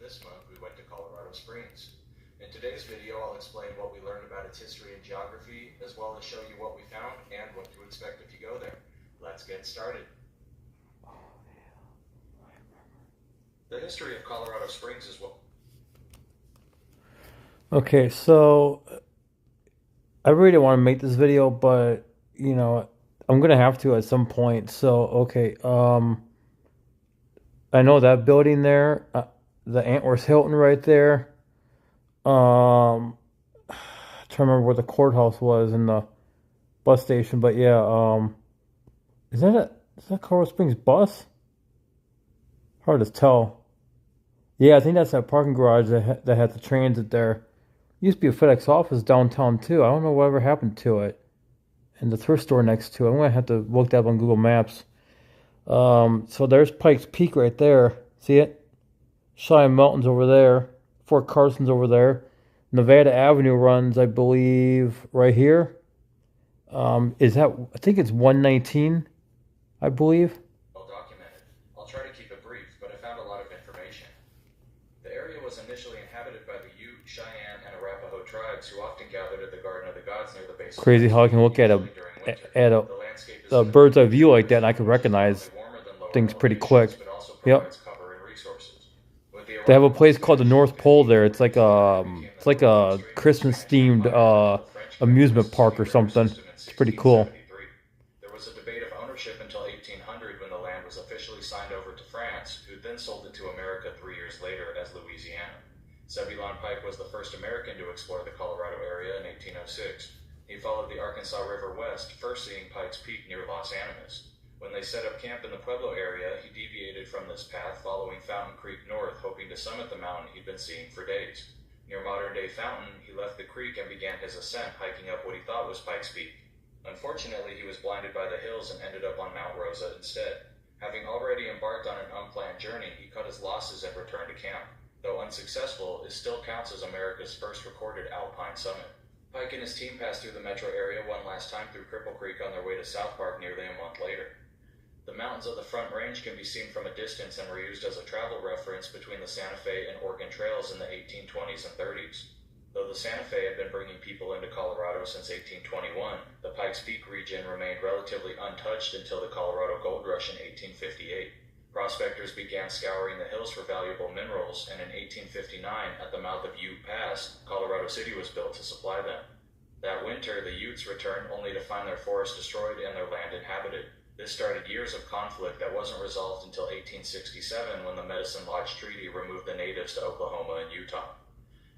this month, we went to Colorado Springs. In today's video, I'll explain what we learned about its history and geography, as well as show you what we found and what to expect if you go there. Let's get started. The history of Colorado Springs is what... Okay, so I really don't want to make this video, but I'm gonna have to at some point. So okay, I know that building there, the Antlers Hilton right there. I'm trying to remember where the courthouse was and the bus station, but yeah, is that Colorado Springs bus? Hard to tell. Yeah, I think that's that parking garage that had the transit there. Used to be a FedEx office downtown too. I don't know whatever happened to it. And the thrift store next to it. I'm gonna have to look that up on Google Maps. So there's Pikes Peak right there. See it? Cheyenne Mountain's over there. Fort Carson's over there. Nevada Avenue runs, I believe, right here. I think it's 119, I believe. Well documented. I'll try to keep it brief, but I found a lot of information. The area was initially inhabited by the Ute, Cheyenne, and Arapaho tribes, who often gathered at the Garden of the Gods near the base. Crazy how I can look at a bird's eye view like that and I can recognize things pretty quick. Yep. They have a place called the North Pole there. It's like a Christmas themed amusement park or something. It's pretty cool. There was a debate of ownership until 1800 when the land was officially signed over to France, who then sold it to America 3 years later as Louisiana. Zebulon Pike was the first American to explore the Colorado area in 1806. He followed the Arkansas River west, first seeing Pikes Peak near Los Animas. When they set up camp in the Pueblo area, he deviated from this path, following Fountain Creek north, hoping to summit the mountain he'd been seeing for days. Near modern-day Fountain, he left the creek and began his ascent, hiking up what he thought was Pikes Peak. Unfortunately, he was blinded by the hills and ended up on Mount Rosa instead. Having already embarked on an unplanned journey, he cut his losses and returned to camp. Though unsuccessful, it still counts as America's first recorded alpine summit. Pike and his team passed through the metro area one last time through Cripple Creek on their way to South Park nearly a month later. The mountains of the Front Range can be seen from a distance and were used as a travel reference between the Santa Fe and Oregon trails in the 1820s and 30s. Though the Santa Fe had been bringing people into Colorado since 1821, the Pikes Peak region remained relatively untouched until the Colorado Gold Rush in 1858. Prospectors began scouring the hills for valuable minerals, and in 1859, at the mouth of Ute Pass, Colorado City was built to supply them. That winter, the Utes returned only to find their forest destroyed and their land inhabited. This started years of conflict that wasn't resolved until 1867, when the Medicine Lodge Treaty removed the natives to Oklahoma and Utah.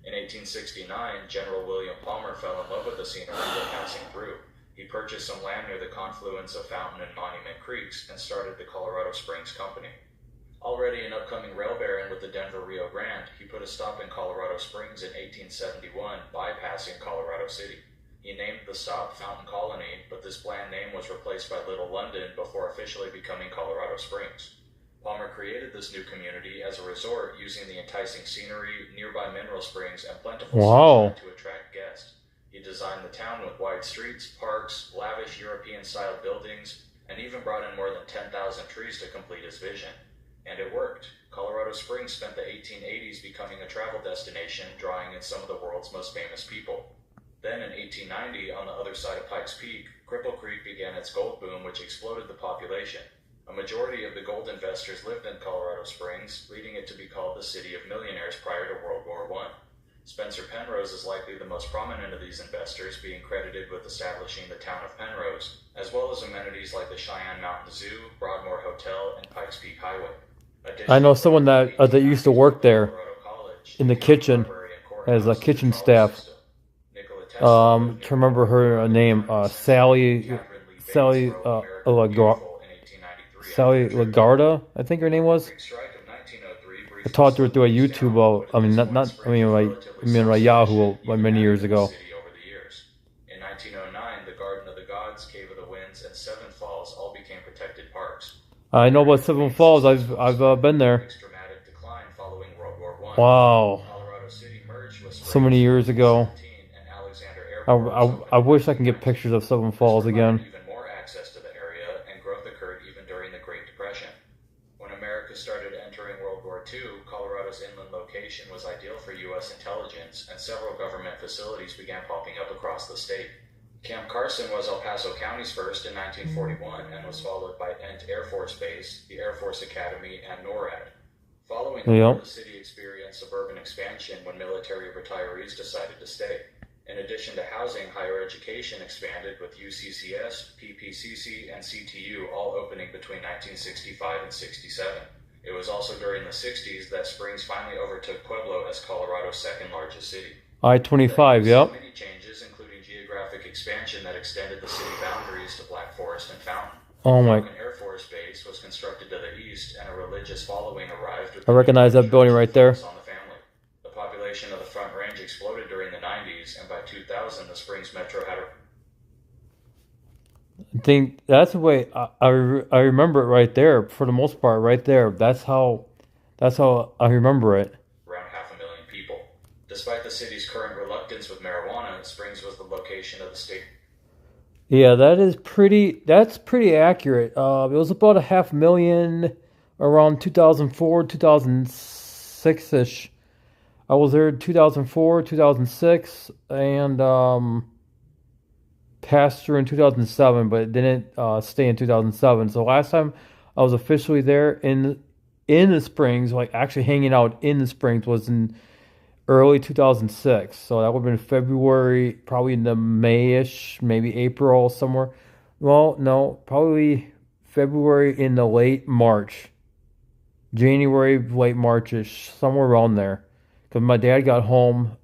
In 1869, General William Palmer fell in love with the scenery while passing through. He purchased some land near the confluence of Fountain and Monument Creeks and started the Colorado Springs Company. Already an upcoming rail baron with the Denver Rio Grande, he put a stop in Colorado Springs in 1871, bypassing Colorado City. He named the stop Fountain Colony, but this bland name was replaced by Little London before officially becoming Colorado Springs. Palmer created this new community as a resort using the enticing scenery, nearby mineral springs, and plentiful sunshine to attract guests. He designed the town with wide streets, parks, lavish European-style buildings, and even brought in more than 10,000 trees to complete his vision. And it worked. Colorado Springs spent the 1880s becoming a travel destination, drawing in some of the world's most famous people. Then in 1890, on the other side of Pikes Peak, Cripple Creek began its gold boom, which exploded the population. A majority of the gold investors lived in Colorado Springs, leading it to be called the City of Millionaires prior to World War I. Spencer Penrose is likely the most prominent of these investors, being credited with establishing the town of Penrose, as well as amenities like the Cheyenne Mountain Zoo, Broadmoor Hotel, and Pikes Peak Highway. I know someone that used to work there in the kitchen as a kitchen staff. To remember her name, Sally Lagarda, I think her name was. I talked to her through a YouTube, Yahoo, many years ago. In 1909, the Garden of the Gods, Cave of the Winds, and Seven Falls all became protected parks. I know about Seven Falls. I've been there. Wow, so many years ago. I wish I can get pictures of Seven Falls again. Even more access to the area, and growth occurred even during the Great Depression. When America started to enter Entering World War II, Colorado's inland location was ideal for U.S. intelligence, and several government facilities began popping up across the state. Camp Carson was El Paso County's first in 1941 and was followed by Ent Air Force Base, the Air Force Academy, and NORAD. Following the war, the city experienced suburban expansion when military retirees decided to stay. In addition to housing, higher education expanded with UCCS, PPCC, and CTU all opening between 1965 and 67. It was also during the 60s that Springs finally overtook Pueblo as Colorado's second largest city. I-25, yep. Many changes, including geographic expansion that extended the city boundaries to Black Forest and Fountain. Oh my. Falcon Air Force Base was constructed to the east, and a religious following arrived. With I recognize that building right there. On the family. The population of the Front Range exploded during the 90s, and by 2000, the Springs Metro had I think that's the way I remember it right there. For the most part, right there. That's how I remember it. around 500,000 people. Despite the city's current reluctance with marijuana, Springs was the location of the state. Yeah, that's pretty accurate. It was about 500,000 around 2004, 2006-ish. I was there in 2004, 2006, and passed through in 2007, but it didn't stay in 2007. So last time I was officially there in the Springs, like actually hanging out in the Springs, was in early 2006. So that would have been February, probably in the May-ish, maybe April, somewhere. Well, no, probably February in the late March. January, late March-ish, somewhere around there. Because my dad got home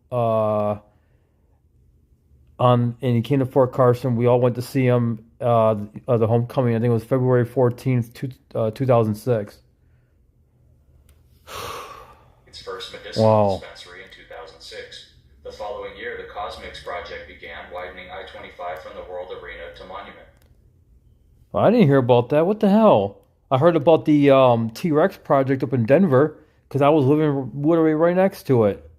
and he came to Fort Carson. We all went to see him the homecoming. I think it was February 14th, 2006. Its first medicinal Wow. dispensary in 2006. The following year, the Cosmics Project began, widening I-25 from the World Arena to Monument. I didn't hear about that. What the hell? I heard about the T-Rex project up in Denver because I was living literally right next to it.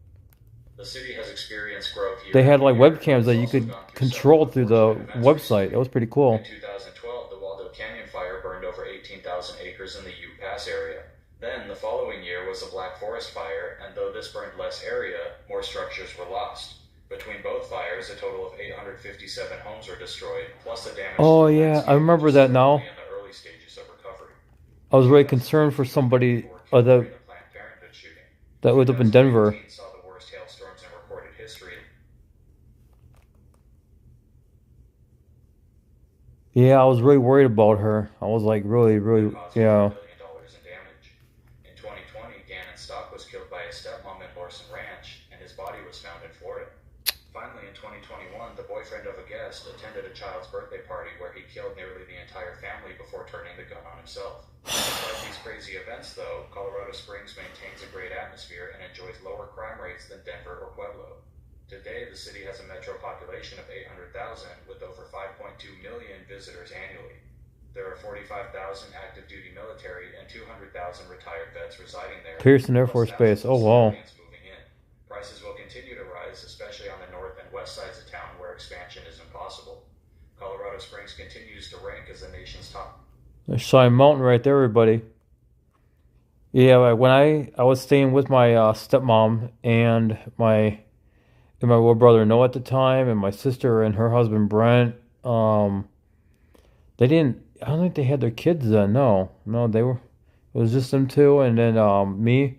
The city has experienced growth year They had after like year, webcams but that it's you also could gone through control several through the unfortunate events website. recently. It was pretty cool. In 2012, the Waldo Canyon fire burned over 18,000 acres in the Ute Pass area. Then, the following year was the Black Forest fire, and though this burned less area, more structures were lost. Between both fires, a total of 857 homes were destroyed, plus the damage. Oh yeah, I remember that now. In the early stages of recovery. I was really concerned for somebody that lived up in Denver. 2018 saw the worst hailstorms in recorded history. Yeah, I was really worried about her. I was like really, yeah. $1 billion in damage. In 2020, Gannon Stock was killed by his stepmom in Lorson Ranch, and his body was found in Florida. Finally, in 2021, the boyfriend of a guest attended a child's birthday party where he killed nearly the entire family before turning the gun on himself. Despite these crazy events, though, Colorado Springs maintains a great atmosphere and enjoys lower crime rates than Denver or Pueblo. Today, the city has a metro population of 800,000 with over 5.2 million visitors annually. There are 45,000 active duty military and 200,000 retired vets residing there. Pearson Air Force Base. Oh wow. Moving in. Prices will continue to rise, especially on the north and west sides of town where expansion is impossible. Colorado Springs continues to rank as the nation's top. There's Shine Mountain right there, everybody. Yeah, like when I was staying with my stepmom and my little brother Noah at the time, and my sister and her husband Brent. They didn't. I don't think they had their kids then. No, they were. It was just them two, and then me.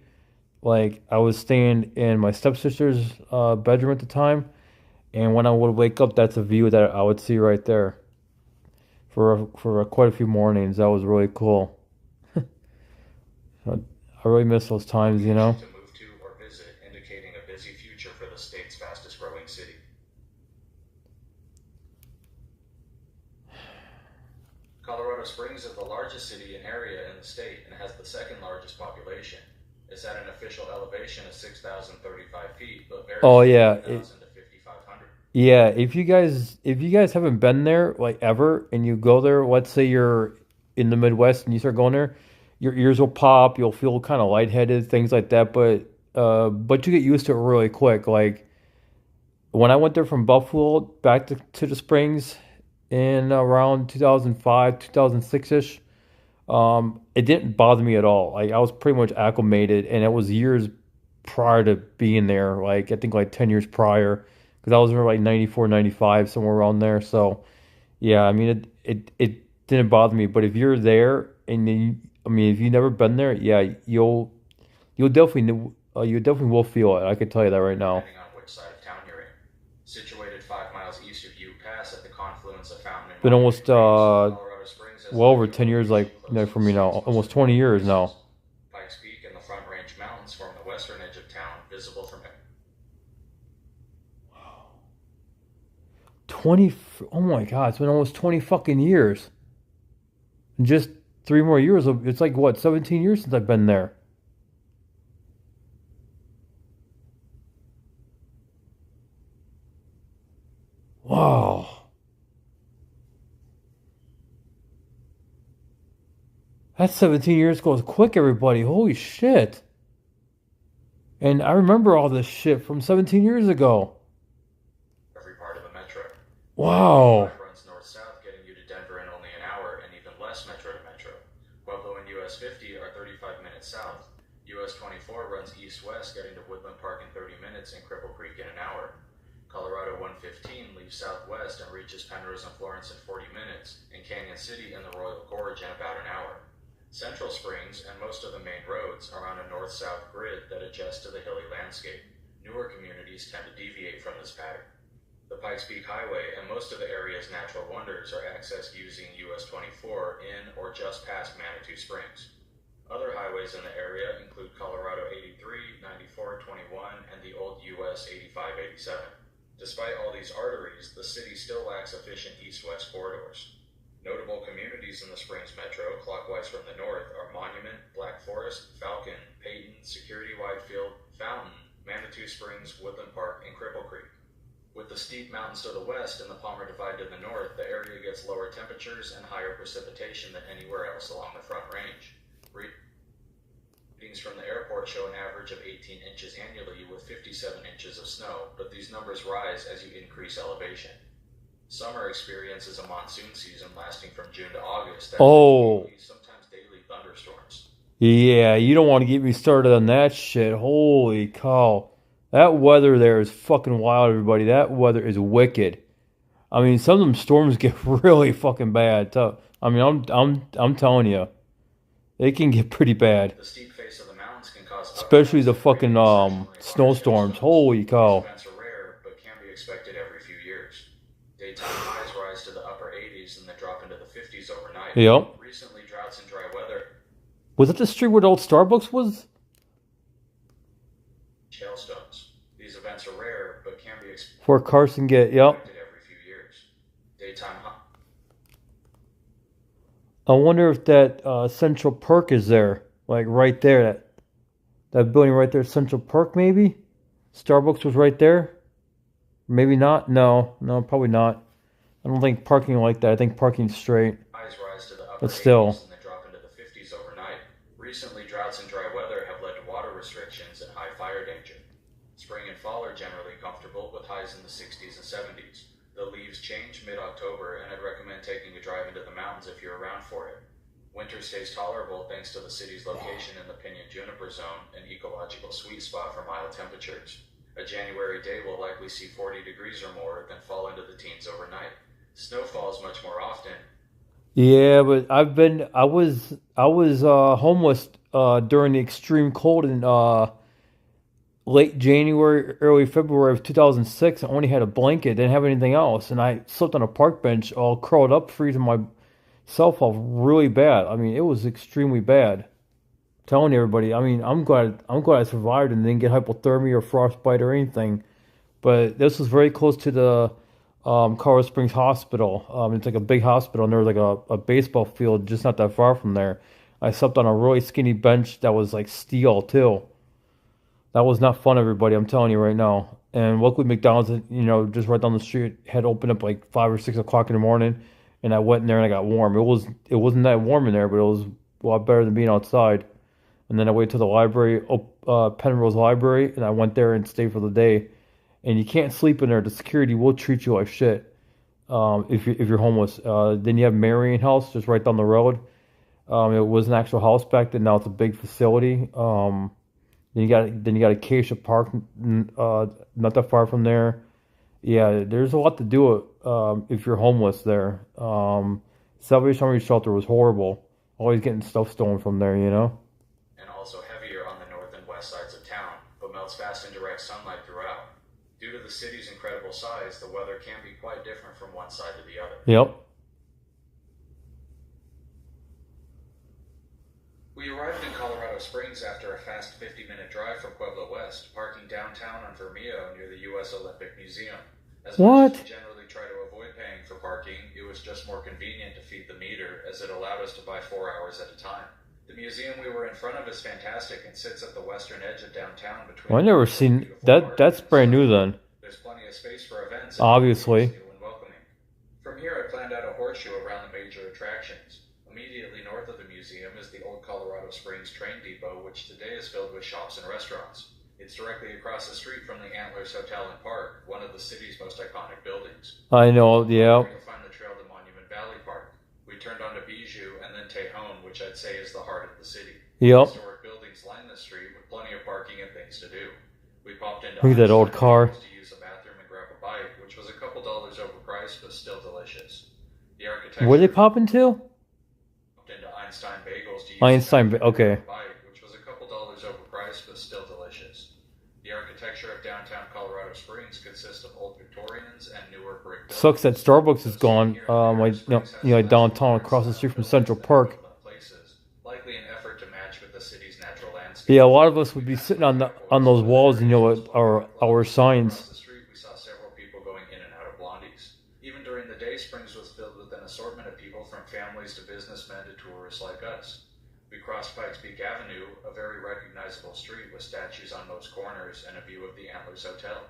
Like I was staying in my stepsister's bedroom at the time, and when I would wake up, that's a view that I would see right there. For quite a few mornings, that was really cool. I really miss those times, you know. To move to or visit, indicating a busy future for the state's fastest growing city. Colorado Springs is the largest city in area in the state and has the second largest population. It's at an official elevation of 6,035 feet, but varies Oh yeah, from 8,000 to 5,500. yeah. If you guys haven't been there like ever, and you go there, let's say you're in the Midwest and you start going there, your ears will pop. You'll feel kind of lightheaded, things like that. But you get used to it really quick. Like when I went there from Buffalo back to the Springs in around 2005, 2006-ish, It didn't bother me at all. Like I was pretty much acclimated, and it was years prior to being there. Like I think like 10 years prior, because I was there like 94, 95, somewhere around there. So yeah, I mean it didn't bother me. But if you're there and I mean if you've never been there, yeah, you'll definitely you definitely will feel it. I can tell you that right now. Depending on which side of town you're in. Situated 5 miles east of Ute Pass at the confluence of Fountain and Been Monument almost Creeks, Colorado Springs has well over lively 10 years, like elevation close to for the me now, city's most almost 20 years important now. places. Pikes Peak and the Front Range Mountains form the western edge of town, visible from 20, oh my God, it's been almost 20 fucking years. In just 3 more years, it's like what, 17 years since I've been there. Wow. That 17 years goes quick, everybody. Holy shit. And I remember all this shit from 17 years ago. every part of the metro. Wow. 5 runs north-south, getting you to Denver in only an hour, and even less metro to metro. Pueblo and US 50 are 35 minutes south. US 24 runs east-west, getting to Woodland Park in 30 minutes and Cripple Creek in an hour. Colorado 115 leaves southwest and reaches Penrose and Florence in 40 minutes, and Canyon City and the Royal Gorge in about an hour. Central Springs and most of the main roads are on a north-south grid that adjusts to the hilly landscape. Newer communities tend to deviate from this pattern. The Pikes Peak Highway and most of the area's natural wonders are accessed using US 24 in or just past Manitou Springs. Other highways in the area include Colorado 83, 94, 21, and the old US 85, 87. Despite all these arteries, the city still lacks efficient east-west corridors. Notable communities in the Springs Metro, clockwise from the north, are Monument, Black Forest, Falcon, Peyton, Security Widefield, Fountain, Manitou Springs, Woodland Park, and Cripple Creek. With the steep mountains to the west and the Palmer Divide to the north, the area gets lower temperatures and higher precipitation than anywhere else along the Front Range. Readings from the airport show an average of 18 inches annually with 57 inches of snow, but these numbers rise as you increase elevation. Summer experiences a monsoon season lasting from June to August that Oh, sometimes daily thunderstorms. yeah, you don't want to get me started on that shit. Holy cow. That weather there is fucking wild, everybody. That weather is wicked. I mean, some of them storms get really fucking bad. I mean, I'm telling you, it can get pretty bad. The steep face of the mountains can cause Especially the fucking snowstorms. Holy These cow. events are rare, but can be expected every few years. Daytime highs rise to the upper 80s and then drop into the 50s overnight. Yep. Recently, droughts and dry weather, Was it the street where the old Starbucks was? hailstones. These events are rare, but can be Where Carson get, yep. expected every few years. Daytime high. I wonder if that Central Perk is there. Like right there. That building right there, Central Perk maybe? Starbucks was right there? Maybe not? No, probably not. I don't think parking like that. I think parking's straight. Highs rise to the upper But still. 80s and then drop into the 50s overnight. Recently, droughts and dry weather have led to water restrictions and high fire danger. Spring and fall are generally comfortable with highs in the 60s and 70s. The leaves change mid-October, and I'd recommend taking a drive into the mountains if you're around for it. Winter stays tolerable thanks to the city's location in the Pinyon Juniper Zone, an ecological sweet spot for mild temperatures. A January day will likely see 40 degrees or more, then fall into the teens overnight. Snow falls much more often. Yeah, but I was homeless during the extreme cold in late January, early February of 2006. I only had a blanket, didn't have anything else, and I slept on a park bench, all curled up, freezing myself off really bad. I mean, it was extremely bad. Telling everybody, I mean, I'm glad I survived and didn't get hypothermia or frostbite or anything. But this was very close to the Colorado Springs Hospital. It's like a big hospital, and there was like a baseball field just not that far from there. I slept on a really skinny bench that was like steel too. That was not fun, everybody. I'm telling you right now. And luckily, McDonald's, just right down the street, had opened up like 5 or 6 o'clock in the morning, and I went in there and I got warm. It wasn't that warm in there, but it was a lot better than being outside. And then I went to the library, Penrose Library, and I went there and stayed for the day. And you can't sleep in there. The security will treat you like shit if you're homeless. Then you have Marion House just right down the road. It was an actual house back then. Now it's a big facility. Then you got Acacia Park, not that far from there. Yeah, there's a lot to do if you're homeless there. Salvation Army shelter was horrible. Always getting stuff stolen from there, you know? And also heavier on the north and west sides of town, but melts fast in direct sunlight throughout. Due to the city's incredible size, the weather can be quite different from one side to the other. Yep. We arrived in Colorado Springs after a fast 50-minute drive from Pueblo West, parking downtown on Vermillo near the U.S. Olympic Museum. As much as we generally try to avoid paying for parking, it was just more convenient to feed the meter, as it allowed us to buy 4 hours at a time. The museum we were in front of is fantastic and sits at the western edge of downtown between. Well, I never seen that. That's brand new then. There's plenty of space for events. Obviously. And welcoming. From here, I planned out a horseshoe around the major attractions. Immediately north of the museum is the old Colorado Springs train depot, which today is filled with shops and restaurants. It's directly across the street from the Antlers Hotel and Park, one of the city's most iconic buildings. I know, yeah. You'll find the trail to Monument Valley Park. We turned onto Bijou and then Tejon, which I'd say is the heart of the city. Yep. Historic buildings line the street with plenty of parking and things to do. We popped into Look at that old car. to use a bathroom and grab a bite, which was a couple dollars overpriced, but still delicious. The architecture. Where they pop into? Into Einstein Bagels to use Okay. bite, which was a couple dollars overpriced, but still delicious. The architecture of downtown Colorado Springs consists of old Victorians and newer brick buildings. Sucks that Starbucks is gone. Like downtown across the street from Central Park. Likely an effort to match with the city's natural landscape. Yeah, a lot of us would be sitting on those walls, our signs. Across the street, we saw several people going in and out of Blondie's. Even during the day, Springs was filled with an assortment of people, from families to businessmen to tourists like us. We crossed Pikes Peak Avenue, a very recognizable street with statues on most corners and a view of the Antlers Hotel.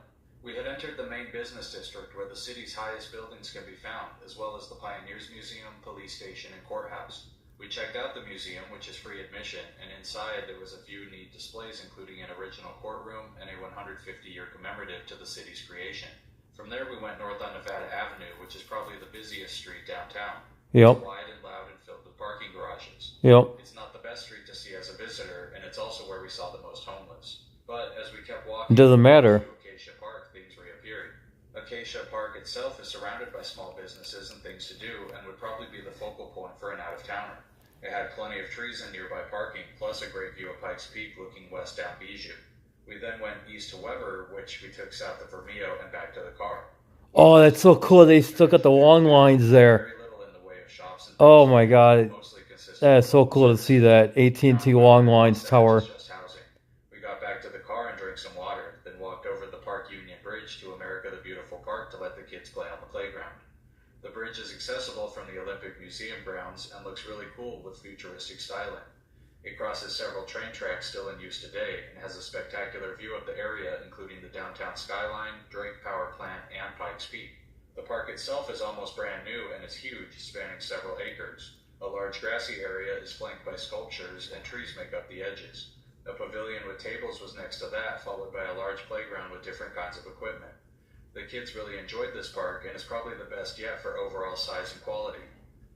We had entered the main business district where the city's highest buildings can be found, as well as the Pioneers Museum, police station, and courthouse. We checked out the museum, which is free admission, and inside there was a few neat displays, including an original courtroom and a 150-year commemorative to the city's creation. From there we went north on Nevada Avenue, which is probably the busiest street downtown. Yep. It's wide and loud and filled with parking garages. Yep. It's not the best street to see as a visitor, and it's also where we saw the most homeless. But as we kept walking, It doesn't matter. to Acacia Park, things reappeared. Acacia Park itself is surrounded by small businesses and things to do, and would probably be the focal point for an out-of-towner. It had plenty of trees and nearby parking, plus a great view of Pikes Peak looking west down Bijou. We then went east to Weber, which we took south of Vermillo and back to the car. Oh, that's so cool. They still got the long lines there. Very little in the way of shops and Oh my God. mostly consistent. That's so cool to see that AT&T long lines tower. Just housing. We got back to the car and drank some water, then walked over the Park Union Bridge to America the Beautiful Park to let the kids play on the playground. The bridge is accessible from the Olympic Museum grounds and looks really cool with futuristic styling. It crosses several train tracks still in use today and has a spectacular view of the area, including the downtown skyline, Drake Power Plant, and Pikes Peak. The park itself is almost brand new and is huge, spanning several acres. A large grassy area is flanked by sculptures, and trees make up the edges. A pavilion with tables was next to that, followed by a large playground with different kinds of equipment. The kids really enjoyed this park, and it's probably the best yet for overall size and quality.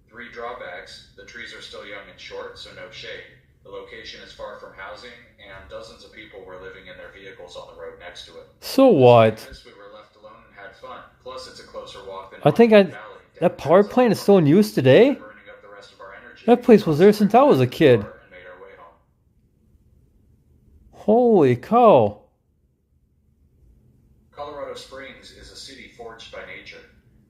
3 drawbacks: the trees are still young and short, so no shade. The location is far from housing, and dozens of people were living in their vehicles on the road next to it. So what? We were left alone and had fun. Plus, it's a closer walk than I think that power plant is still in use today? burning up the rest of our energy. That place was there since I was a kid. And made our way home. Holy cow. Colorado Springs is a city forged by nature.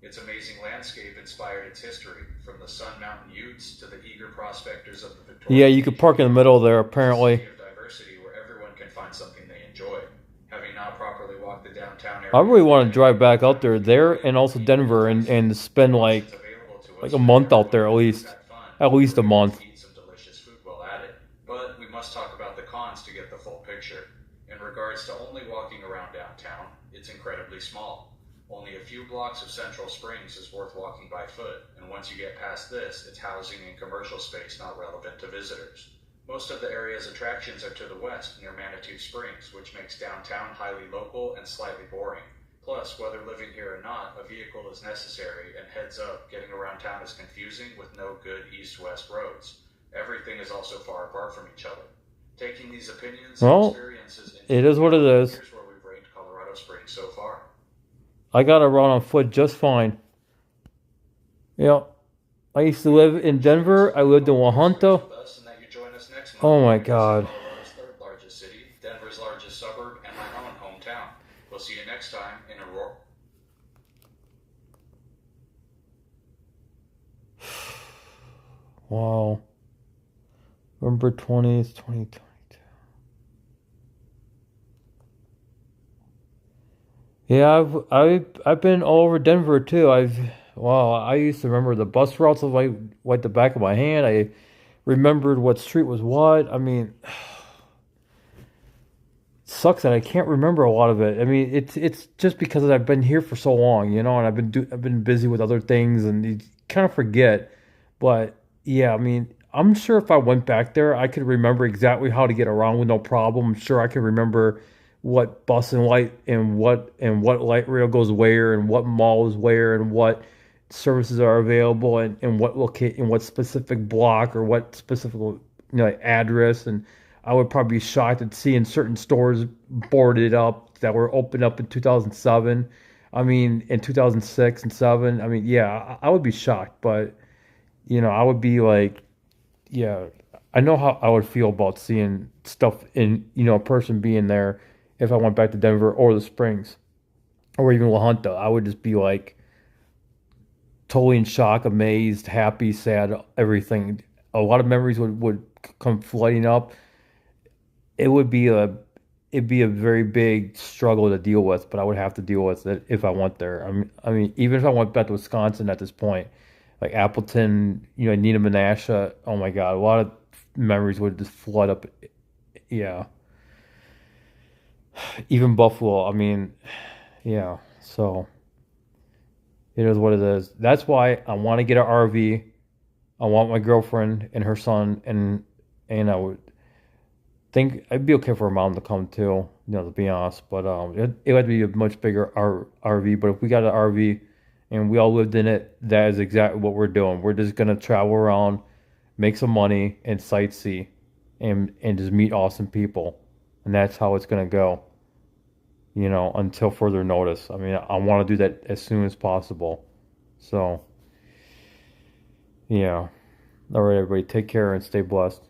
Its amazing landscape inspired its history, from the Sun Mountain Utes to the eager prospectors of the Victoria. Yeah, you could park in the middle there, apparently. It's a city of diversity where everyone can find something they enjoy. Having not properly walked the downtown area, I really want to drive back out there and also Denver and spend like a month out there at least. At least a month. Eat some delicious food while at it. But we must talk about the cons to get the full picture. In regards to only walking around downtown, it's incredibly small. Only a few blocks of Central Springs is worth walking by foot, and once you get past this, it's housing and commercial space not relevant to visitors. Most of the area's attractions are to the west, near Manitou Springs, which makes downtown highly local and slightly boring. Plus, whether living here or not, a vehicle is necessary, and heads up, getting around town is confusing with no good east-west roads. Everything is also far apart from each other. Taking these opinions and Well, experiences it into is what it account, is. here's where we've ranked Colorado Springs so far. I got around on foot just fine. You know, I used to live in Denver. I lived in Wahunta. With us and that you join us next month Oh my when we visit God. Colorado's third largest city, Denver's largest suburb, and my own hometown. We'll see you next time in Aurora. Wow. November 20th, 2022. Yeah, I've been all over Denver too. Wow, I used to remember the bus routes like the back of my hand. I remembered what street was what. I mean, sucks that I can't remember a lot of it. I mean, it's just because I've been here for so long, you know, and I've been busy with other things, and you kind of forget. But yeah, I mean, I'm sure if I went back there, I could remember exactly how to get around with no problem. I'm sure I could remember what bus and light and what light rail goes where and what mall is where and what services are available and what locate in what specific block or what specific address. And I would probably be shocked at seeing certain stores boarded up that were opened up in 2007. I mean, in 2006 and 7. I mean, yeah, I would be shocked, but I would be like, yeah, I know how I would feel about seeing stuff in, a person being there if I went back to Denver or the Springs or even La Junta. I would just be like totally in shock, amazed, happy, sad, everything. A lot of memories would come flooding up. It would be it'd be a very big struggle to deal with, but I would have to deal with it if I went there. I mean, even if I went back to Wisconsin at this point, like Appleton, Nina Menasha. Oh my God, a lot of memories would just flood up. Yeah, even Buffalo. I mean, yeah. So it is what it is. That's why I want to get an RV. I want my girlfriend and her son, and I would think it'd be okay for her mom to come too. To be honest, but it would be a much bigger RV. But if we got an RV and we all lived in it, that is exactly what we're doing. We're just gonna travel around, make some money, and sightsee, and just meet awesome people, and that's how it's gonna go. Until further notice. I mean, I want to do that as soon as possible. So, yeah. All right, everybody, take care and stay blessed.